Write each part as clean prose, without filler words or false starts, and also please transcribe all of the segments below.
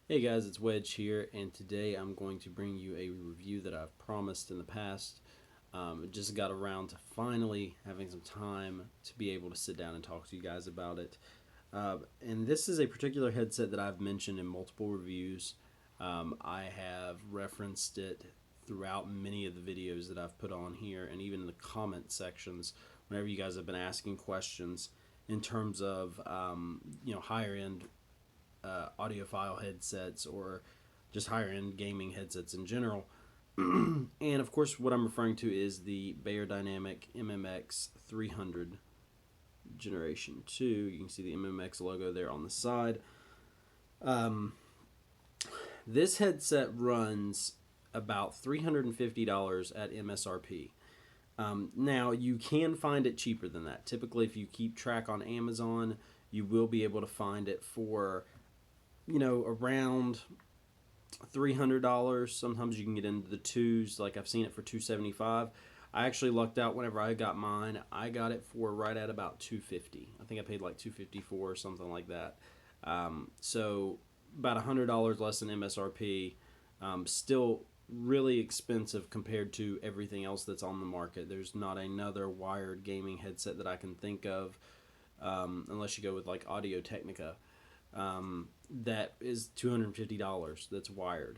Hey guys, it's Wedge here, and today I'm going to bring you a review that I've promised in the past. Just got around to finally having some time to be able to sit down and talk to you guys about it. And this is a particular headset that I've mentioned in multiple reviews. I have referenced it throughout many of the videos that I've put on here, and even in the comment sections whenever you guys have been asking questions in terms of higher end audiophile headsets or just higher end gaming headsets in general. And of course, what I'm referring to is the Beyerdynamic MMX 300 Generation 2. You can see the MMX logo there on the side. This headset runs about $350 at MSRP. Now, you can find it cheaper than that. Typically, if you keep track on Amazon, you will be able to find it for around $300. Sometimes you can get into the twos. Like I've seen it for $275. I actually lucked out whenever I got mine. I got it for right at about $250. I think I paid like $254 or something like that. So about $100 less than MSRP. Still really expensive compared to everything else that's on the market. There's not another wired gaming headset that I can think of, unless you go with like Audio Technica. That is $250 that's wired.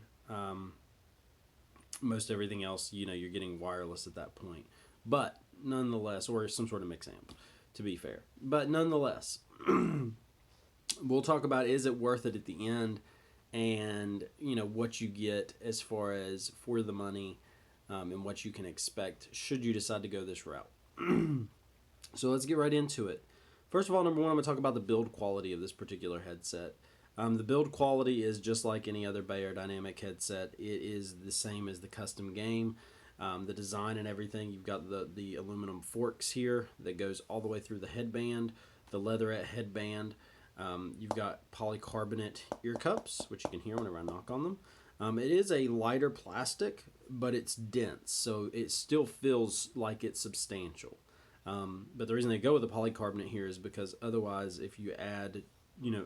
Most everything else, you're getting wireless at that point. But nonetheless, or some sort of mix amp, to be fair. But nonetheless, we'll talk about is it worth it at the end, and what you get as far as for the money, and what you can expect should you decide to go this route. So let's get right into it. First of all, number one, I'm going to talk about the build quality of this particular headset. The build quality is just like any other Beyerdynamic headset. It is the same as the custom game. The design and everything, you've got the aluminum forks here that goes all the way through the headband, the leatherette headband. You've got polycarbonate ear cups, which you can hear whenever I knock on them. It is a lighter plastic, but it's dense, so it still feels like it's substantial. But the reason they go with the polycarbonate here is because otherwise, if you add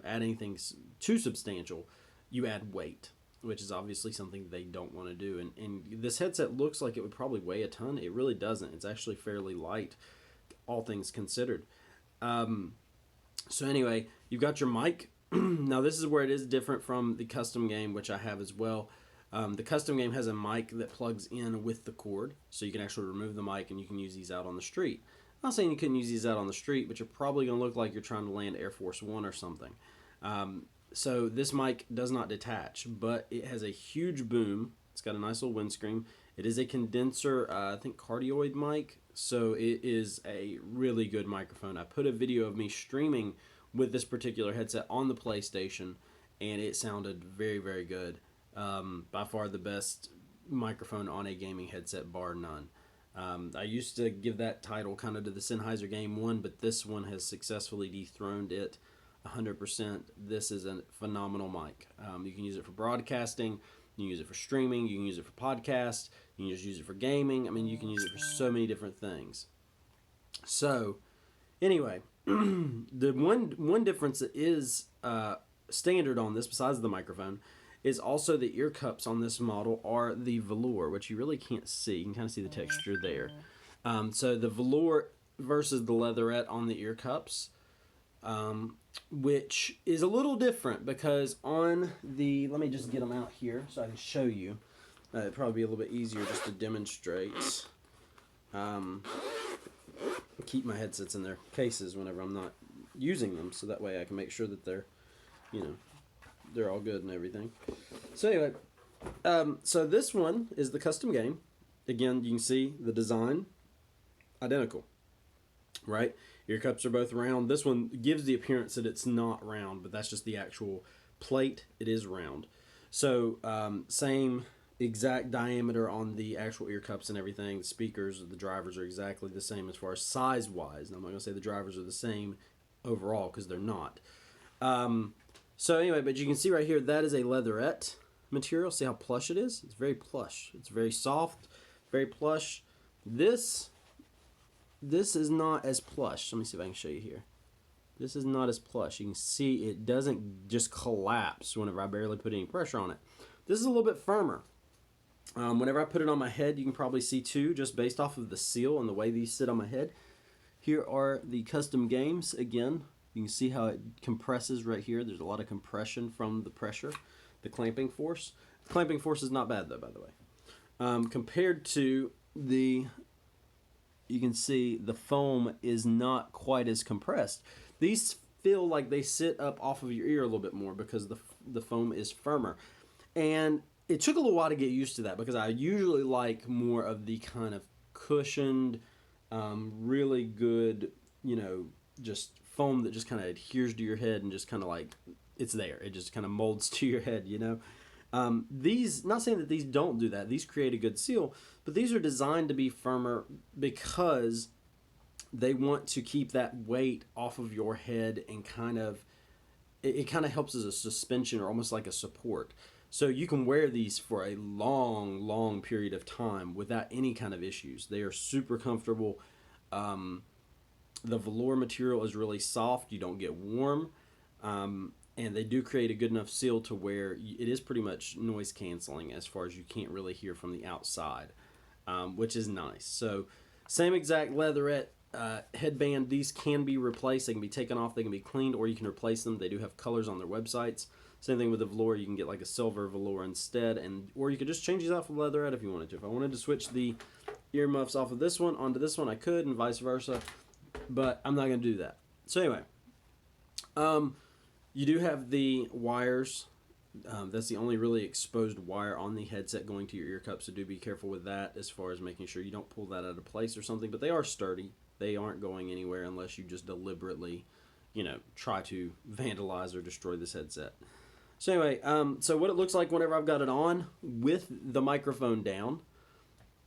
anything too substantial, you add weight, which is obviously something they don't want to do. And this headset looks like it would probably weigh a ton. It really doesn't. It's actually fairly light, all things considered. So anyway, you've got your mic. Now this is where it is different from the custom game, which I have as well. The custom game has a mic that plugs in with the cord, so you can actually remove the mic and you can use these out on the street. I'm not saying you couldn't use these out on the street, but you're probably going to look like you're trying to land Air Force One or something. So this mic does not detach, but it has a huge boom. It's got a nice little windscreen. It is a condenser, I think cardioid mic, so it is a really good microphone. I put a video of me streaming with this particular headset on the PlayStation, and it sounded very, very good. By far the best microphone on a gaming headset, bar none. I used to give that title kind of to the Sennheiser Game 1, but this one has successfully dethroned it 100%. This is a phenomenal mic. You can use it for broadcasting, you can use it for streaming, you can use it for podcasts, you can just use it for gaming. I mean, you can use it for so many different things. So, anyway, the one difference that is standard on this, besides the microphone, is also the ear cups on this model are the velour, which you really can't see. You can kind of see the texture there. So the velour versus the leatherette on the ear cups, which is a little different because on the, let me just get them out here so I can show you. It'd probably be a little bit easier just to demonstrate. Keep my headsets in their cases whenever I'm not using them, so that way I can make sure that they're, they're all good and everything. So anyway, so this one is the custom game. Again, you can see the design, identical, right? Ear cups are both round. This one gives the appearance that it's not round, but that's just the actual plate. It is round. So same exact diameter on the actual ear cups and everything. The speakers, the drivers are exactly the same as far as size-wise. Now, I'm not going to say the drivers are the same overall because they're not. So anyway, but you can see right here, that is a leatherette material. See how plush it is? It's very plush. It's very soft, very plush. This is not as plush. Let me see if I can show you here. This is not as plush. You can see it doesn't just collapse whenever I barely put any pressure on it. This is a little bit firmer. Whenever I put it on my head, you can probably see too, just based off of the seal and the way these sit on my head. Here are the custom games. Again, you can see how it compresses right here. There's a lot of compression from the pressure, the clamping force. The clamping force is not bad though, by the way. Compared to the, you can see the foam is not quite as compressed. These feel like they sit up off of your ear a little bit more because the foam is firmer. And it took a little while to get used to that because I usually like more of the kind of cushioned, really good, just foam that just kind of adheres to your head and just kind of like, it's there. It just kind of molds to your head, These, not saying that these don't do that. These create a good seal, but these are designed to be firmer because they want to keep that weight off of your head and it kind of helps as a suspension or almost like a support. So you can wear these for a long, long period of time without any kind of issues. They are super comfortable. The velour material is really soft. You don't get warm. And they do create a good enough seal to where it is pretty much noise canceling as far as you can't really hear from the outside, which is nice. So same exact leatherette headband. These can be replaced. They can be taken off. They can be cleaned, or you can replace them. They do have colors on their websites. Same thing with the velour. You can get like a silver velour instead, or you could just change these out for leatherette if you wanted to. If I wanted to switch the earmuffs off of this one onto this one, I could, and vice versa, but I'm not going to do that. So anyway, you do have the wires. That's the only really exposed wire on the headset going to your ear cup, so do be careful with that as far as making sure you don't pull that out of place or something, but they are sturdy. They aren't going anywhere unless you just deliberately, try to vandalize or destroy this headset. So anyway, so what it looks like whenever I've got it on with the microphone down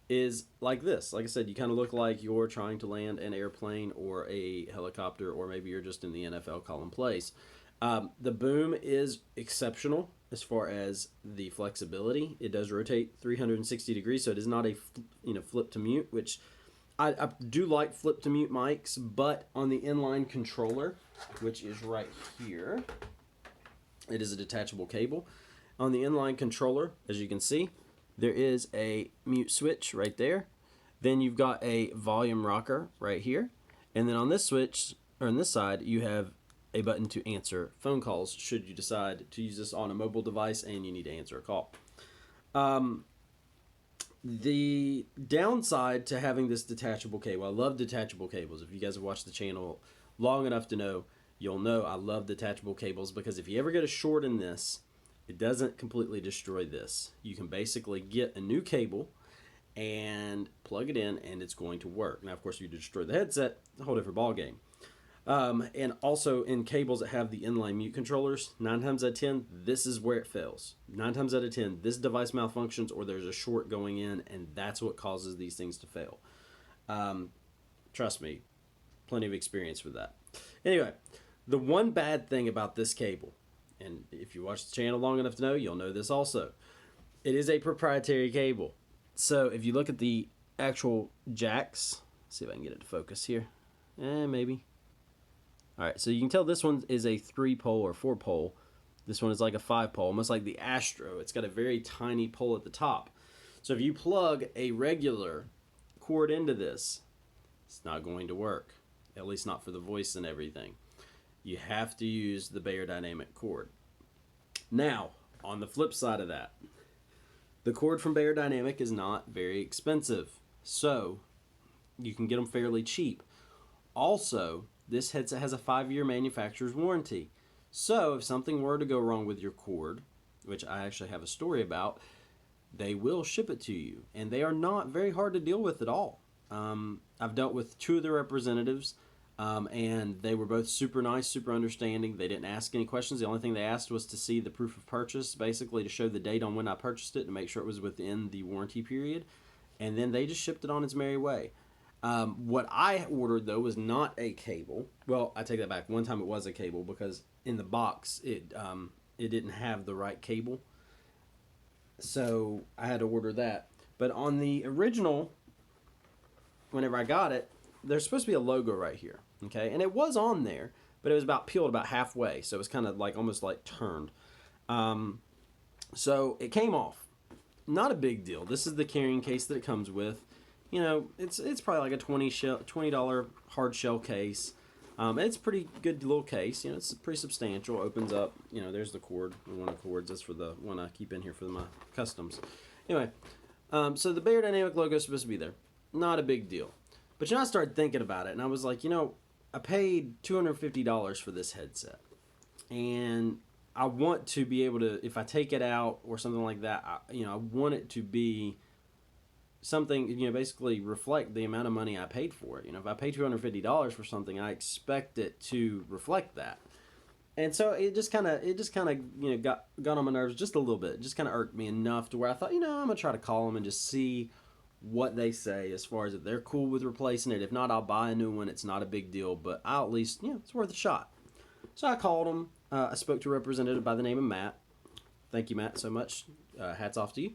is like this. Like I said, you kind of look like you're trying to land an airplane or a helicopter, or maybe you're just in the NFL calling plays. The boom is exceptional as far as the flexibility. It does rotate 360 degrees, so it is not a flip to mute, which I do like flip to mute mics, but on the inline controller, which is right here, it is a detachable cable. On the inline controller, as you can see, there is a mute switch right there. Then you've got a volume rocker right here. And then on this switch, or on this side, you have a button to answer phone calls should you decide to use this on a mobile device and you need to answer a call. The downside to having this detachable cable, I love detachable cables. If you guys have watched the channel long enough to know, you'll know I love detachable cables because if you ever get a short in this, it doesn't completely destroy this. You can basically get a new cable and plug it in and it's going to work. Now, of course, if you destroy the headset, a whole different ballgame. And also in cables that have the inline mute controllers, 9 times out of 10, this is where it fails. 9 times out of 10, this device malfunctions or there's a short going in, and that's what causes these things to fail. Trust me, plenty of experience with that. Anyway, the one bad thing about this cable, and if you watch the channel long enough to know, you'll know this also, it is a proprietary cable. So if you look at the actual jacks, see if I can get it to focus here. Maybe. Alright, so you can tell this one is a 3-pole or 4-pole. This one is like a 5-pole, almost like the Astro. It's got a very tiny pole at the top. So if you plug a regular cord into this, it's not going to work. At least not for the voice and everything. You have to use the Beyerdynamic cord. Now, on the flip side of that, the cord from Beyerdynamic is not very expensive. So, you can get them fairly cheap. Also, this headset has a 5-year manufacturer's warranty. So, if something were to go wrong with your cord, which I actually have a story about, they will ship it to you. And they are not very hard to deal with at all. I've dealt with 2 of the representatives, and they were both super nice, super understanding. They didn't ask any questions. The only thing they asked was to see the proof of purchase, basically to show the date on when I purchased it to make sure it was within the warranty period. And then they just shipped it on its merry way. What I ordered, though, was not a cable. Well, I take that back. One time it was a cable because in the box it didn't have the right cable. So I had to order that. But on the original, whenever I got it, there's supposed to be a logo right here. Okay, and it was on there, but it was about peeled about halfway, so it was kind of like almost like turned. So it came off. Not a big deal. This is the carrying case that it comes with. You know, it's probably like a $20 hard shell case. It's a pretty good little case. You know, it's pretty substantial. Opens up. You know, there's the cord. One of the cords. That's for the one I keep in here for my customs. Anyway, so the Beyerdynamic logo is supposed to be there. Not a big deal. But you know, I started thinking about it, and I was like, you know, I paid $250 for this headset, and I want to be able to, if I take it out or something like that, I want it to be something, you know, basically reflect the amount of money I paid for it. You know, if I pay $250 for something, I expect it to reflect that. And so it just kind of, you know, got on my nerves just a little bit. It just kind of irked me enough to where I thought, you know, I'm gonna try to call them and just see what they say as far as if they're cool with replacing it. If not, I'll buy a new one. It's not a big deal, but I'll at least, you know, it's worth a shot. So I called them. I spoke to a representative by the name of Matt. Thank you, Matt, so much. Hats off to you.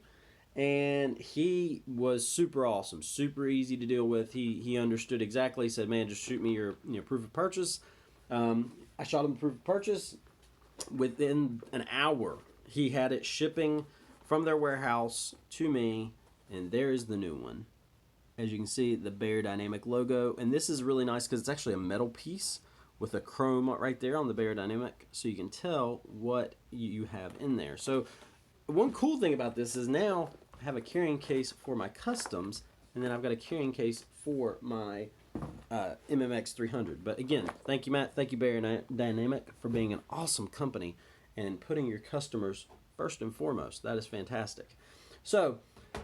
And he was super awesome, super easy to deal with. He understood exactly. He said, man, just shoot me your proof of purchase. I shot him the proof of purchase. Within an hour, he had it shipping from their warehouse to me, and there is the new one. As you can see, the Beyerdynamic logo. And this is really nice because it's actually a metal piece with a chrome right there on the Beyerdynamic, so you can tell what you have in there. So one cool thing about this is now I have a carrying case for my customs, and then I've got a carrying case for my MMX 300. But again, thank you, Matt. Thank you, Beyerdynamic, for being an awesome company and putting your customers first and foremost. That is fantastic. So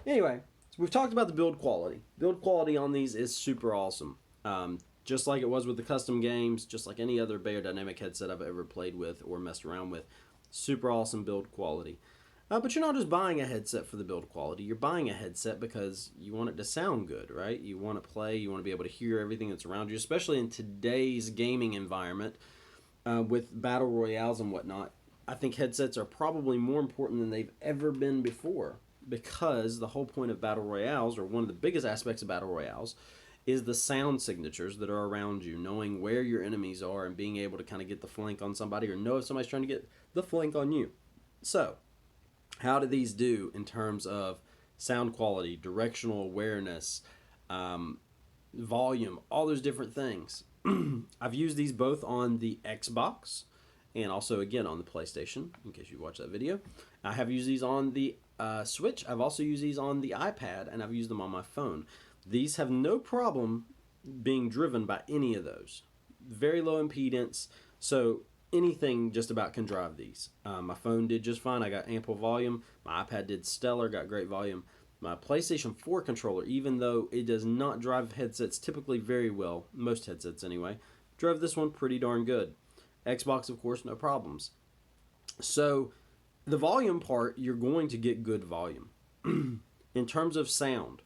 anyway, we've talked about the build quality. Build quality on these is super awesome. Just like it was with the custom games, just like any other Beyerdynamic headset I've ever played with or messed around with. Super awesome build quality. But you're not just buying a headset for the build quality. You're buying a headset because you want it to sound good, right? You want to play, you want to be able to hear everything that's around you, especially in today's gaming environment with battle royales and whatnot. I think headsets are probably more important than they've ever been before, because the whole point of battle royales, or one of the biggest aspects of battle royales, is the sound signatures that are around you, knowing where your enemies are and being able to kind of get the flank on somebody or know if somebody's trying to get the flank on you. So, how do these do in terms of sound quality, directional awareness, volume, all those different things? I've used these both on the Xbox and also, again, on the PlayStation, in case you watched that video. I have used these on the Switch. I've also used these on the iPad, and I've used them on my phone. These have no problem being driven by any of those. Very low impedance, so anything just about can drive these. My phone did just fine. I got ample volume. My iPad did stellar, got great volume. My PlayStation 4 controller, even though it does not drive headsets typically very well, most headsets anyway, drove this one pretty darn good. Xbox, of course, no problems. So the volume part, you're going to get good volume. In terms of sound,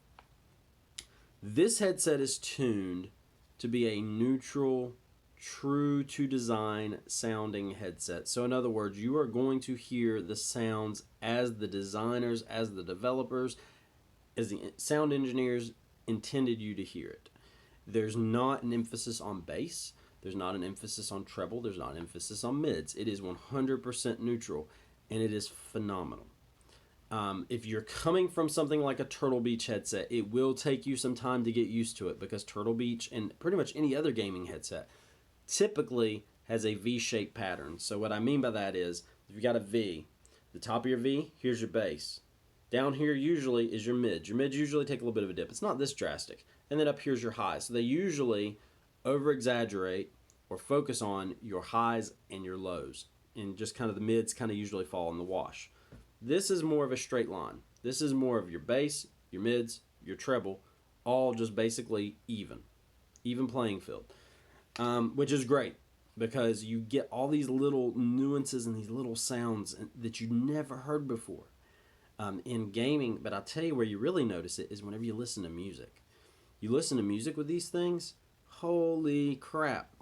this headset is tuned to be a neutral, true to design sounding headset. So in other words, you are going to hear the sounds as the designers, as the developers, as the sound engineers intended you to hear it. There's not an emphasis on bass. There's not an emphasis on treble. There's not an emphasis on mids. It is 100% neutral, and it is phenomenal. If you're coming from something like a Turtle Beach headset, it will take you some time to get used to it, because Turtle Beach and pretty much any other gaming headset typically has a V-shaped pattern. So what I mean by that is, if you got a V, the top of your V, here's your bass. Down here usually is your mids. Your mids usually take a little bit of a dip. It's not this drastic. And then up here's your highs. So they usually over-exaggerate or focus on your highs and your lows. And just kind of the mids kind of usually fall in the wash. This is more of a straight line. This is more of your bass, your mids, your treble, all just basically even playing field, which is great because you get all these little nuances and these little sounds that you never heard before in gaming. But I'll tell you where you really notice it is whenever you listen to music. You listen to music with these things, holy crap.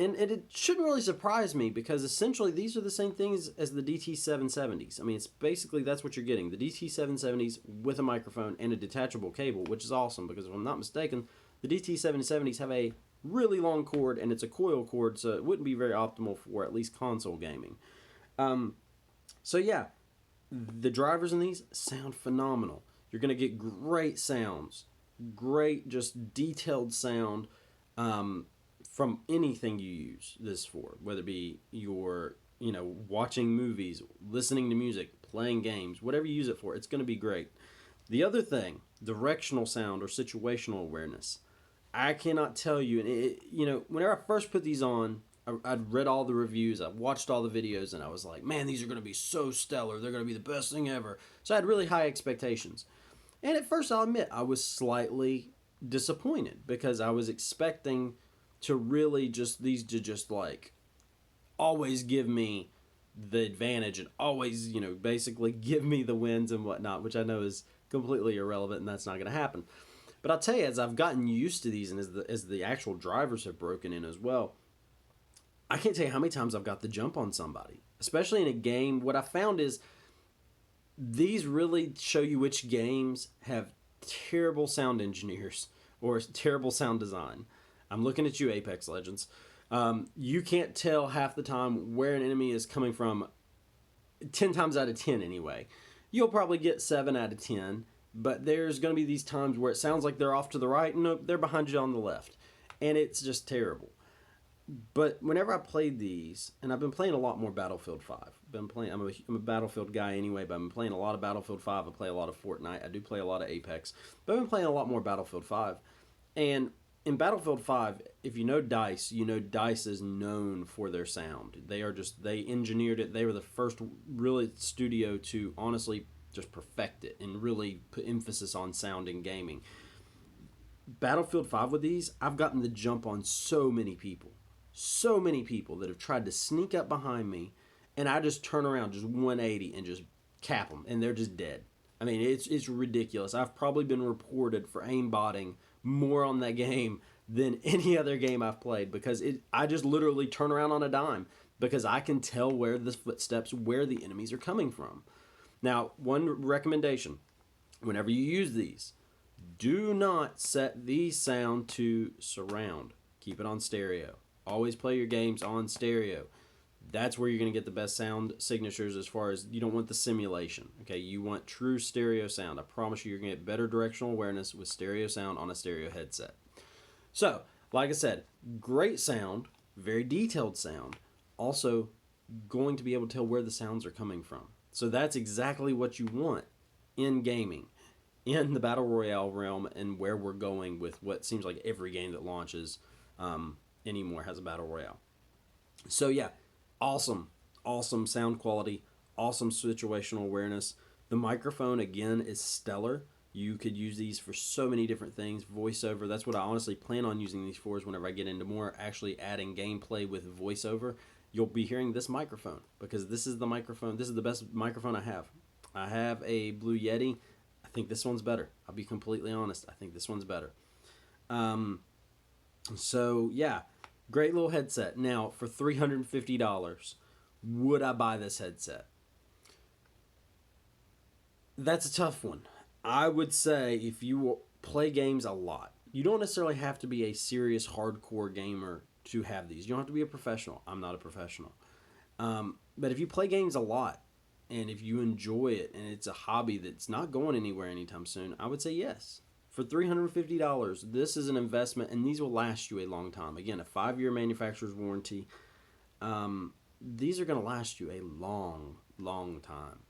And it shouldn't really surprise me, because essentially these are the same things as the DT770s. I mean, it's basically, that's what you're getting. The DT770s with a microphone and a detachable cable, which is awesome, because if I'm not mistaken, the DT770s have a really long cord, and it's a coil cord, so it wouldn't be very optimal for at least console gaming. So yeah, the drivers in these sound phenomenal. You're going to get great sounds, great just detailed sound from anything you use this for, whether it be your, watching movies, listening to music, playing games, whatever you use it for, it's going to be great. The other thing, directional sound or situational awareness. I cannot tell you, and whenever I first put these on, I'd read all the reviews, I watched all the videos, and I was like, man, these are going to be so stellar. They're going to be the best thing ever. So I had really high expectations. And at first, I'll admit, I was slightly disappointed because I was expecting to really just like always give me the advantage and always, basically give me the wins and whatnot, which I know is completely irrelevant and that's not going to happen. But I'll tell you, as I've gotten used to these and as the actual drivers have broken in as well, I can't tell you how many times I've got the jump on somebody, especially in a game. What I found is these really show you which games have terrible sound engineers or terrible sound design. I'm looking at you, Apex Legends. You can't tell half the time where an enemy is coming from 10 times out of 10 anyway. You'll probably get 7 out of 10, but there's going to be these times where it sounds like they're off to the right and nope, they're behind you on the left. And it's just terrible. But whenever I played these, and I've been playing a lot more Battlefield 5. I'm a Battlefield guy anyway, but I've been playing a lot of Battlefield 5. I play a lot of Fortnite. I do play a lot of Apex. But I've been playing a lot more Battlefield 5. And in Battlefield 5, if you know DICE, DICE is known for their sound. They engineered it. They were the first really studio to honestly just perfect it and really put emphasis on sound in gaming. Battlefield 5 with these, I've gotten the jump on so many people that have tried to sneak up behind me, and I just turn around, just 180, and just cap them, and they're just dead. I mean, it's ridiculous. I've probably been reported for aimbotting more on that game than any other game I've played because I just literally turn around on a dime because I can tell where the enemies are coming from. Now, one recommendation, whenever you use these, do not set the sound to surround. Keep it on stereo. Always play your games on stereo. That's where you're going to get the best sound signatures as far as you don't want the simulation. Okay, you want true stereo sound. I promise you're going to get better directional awareness with stereo sound on a stereo headset. So, like I said, great sound, very detailed sound. Also, going to be able to tell where the sounds are coming from. So that's exactly what you want in gaming, in the Battle Royale realm, and where we're going with what seems like every game that launches anymore has a Battle Royale. So yeah, awesome sound quality, awesome situational awareness. The microphone, again, is stellar. You could use these for so many different things. Voiceover, that's what I honestly plan on using these for, is whenever I get into more actually adding gameplay with voiceover, you'll be hearing this microphone because this is the microphone. This is the best microphone I have. I have a Blue Yeti. I think this one's better. I'll be completely honest. I think this one's better. So yeah, great little headset. Now, for $350, would I buy this headset? That's a tough one. I would say if you play games a lot, you don't necessarily have to be a serious hardcore gamer to have these. You don't have to be a professional. I'm not a professional. But if you play games a lot, and if you enjoy it, and it's a hobby that's not going anywhere anytime soon, I would say yes. For $350, this is an investment, and these will last you a long time. Again, a 5-year manufacturer's warranty. These are going to last you a long, long time.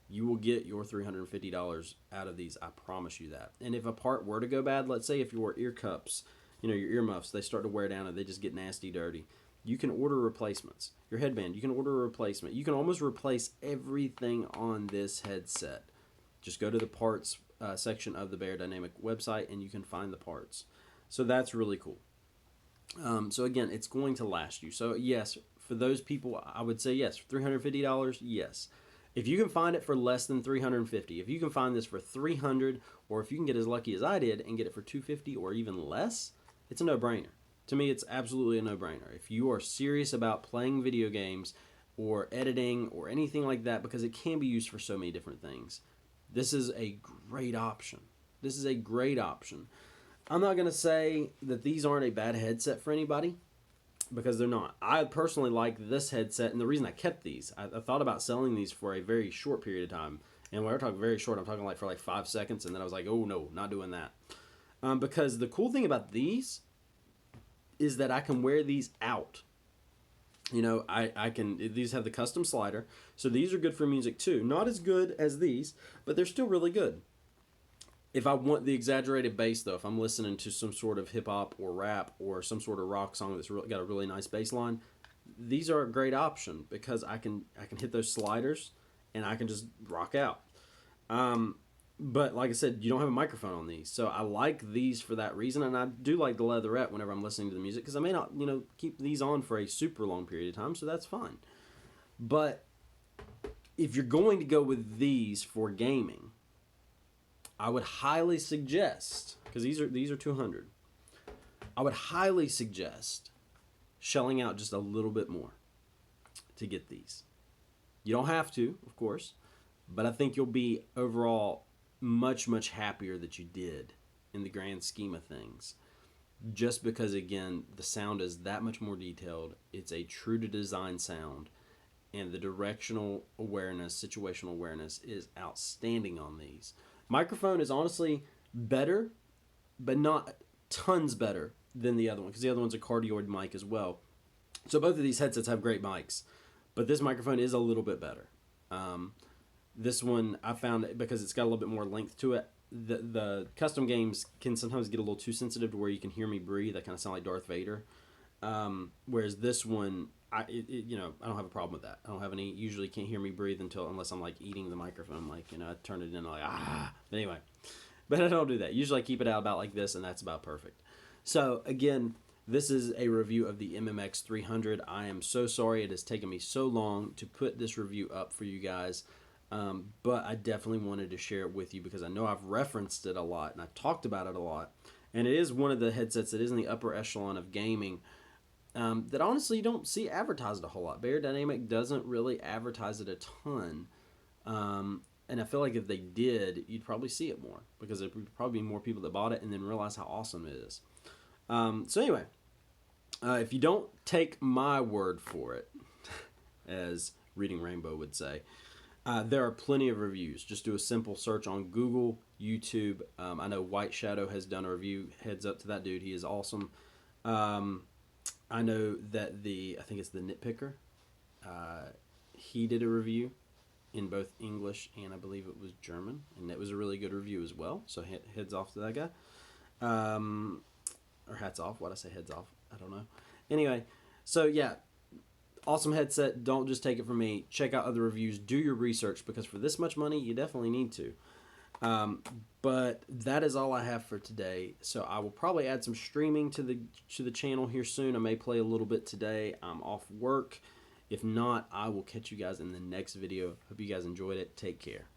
You will get your $350 out of these, I promise you that. And if a part were to go bad, let's say if your ear cups, your earmuffs, they start to wear down and they just get nasty dirty, you can order replacements. Your headband, you can order a replacement. You can almost replace everything on this headset. Just go to the parts section of the Beyerdynamic website and you can find the parts. So that's really cool. So again, it's going to last you. So yes, for those people, I would say yes. For $350, yes. If you can find it for less than $350, if you can find this for $300, or if you can get as lucky as I did and get it for $250 or even less, it's a no-brainer. To me, it's absolutely a no-brainer. If you are serious about playing video games or editing or anything like that, because it can be used for so many different things, this is a great option. This is a great option. I'm not going to say that these aren't a bad headset for anybody, because they're not. I personally like this headset, and the reason I kept these, I thought about selling these for a very short period of time. And when we're talking very short, I'm talking like for like 5 seconds, and then I was like, oh no, not doing that. Because the cool thing about these is that I can wear these out. You know, I can, these have the custom slider, so these are good for music too. Not as good as these, but they're still really good. If I want the exaggerated bass, though, if I'm listening to some sort of hip hop or rap or some sort of rock song that's got a really nice bass line, these are a great option because I can hit those sliders and I can just rock out. But like I said, you don't have a microphone on these, so I like these for that reason, and I do like the leatherette whenever I'm listening to the music because I may not, keep these on for a super long period of time, so that's fine. But if you're going to go with these for gaming, I would highly suggest, because these are 200. I would highly suggest shelling out just a little bit more to get these. You don't have to, of course, but I think you'll be overall much, much happier that you did in the grand scheme of things. Just because, again, the sound is that much more detailed. It's a true to design sound, and the directional awareness, situational awareness is outstanding on these. Microphone is honestly better, but not tons better than the other one, because the other one's a cardioid mic as well. So both of these headsets have great mics, but this microphone is a little bit better. This one, I found, because it's got a little bit more length to it, the custom games can sometimes get a little too sensitive to where you can hear me breathe. I kind of sound like Darth Vader. Whereas this one, I don't have a problem with that. I don't have any, usually can't hear me breathe unless I'm like eating the microphone, like, I turn it in like, But anyway, but I don't do that. Usually I keep it out about like this, and that's about perfect. So again, this is a review of the MMX 300. I am so sorry it has taken me so long to put this review up for you guys. But I definitely wanted to share it with you because I know I've referenced it a lot and I've talked about it a lot. And it is one of the headsets that is in the upper echelon of gaming that honestly you don't see advertised a whole lot. Beyerdynamic doesn't really advertise it a ton. And I feel like if they did, you'd probably see it more because there would probably be more people that bought it and then realize how awesome it is. So anyway, if you don't take my word for it, as Reading Rainbow would say, there are plenty of reviews. Just do a simple search on Google, YouTube. I know White Shadow has done a review. Heads up to that dude. He is awesome. I know that I think it's the Nitpicker. He did a review in both English and I believe it was German. And it was a really good review as well. So heads off to that guy. Or hats off. Why'd I say heads off? I don't know. Anyway, so yeah. Awesome headset. Don't just take it from me. Check out other reviews. Do your research because for this much money, you definitely need to. But that is all I have for today. So I will probably add some streaming to the channel here soon. I may play a little bit today. I'm off work. If not, I will catch you guys in the next video. Hope you guys enjoyed it. Take care.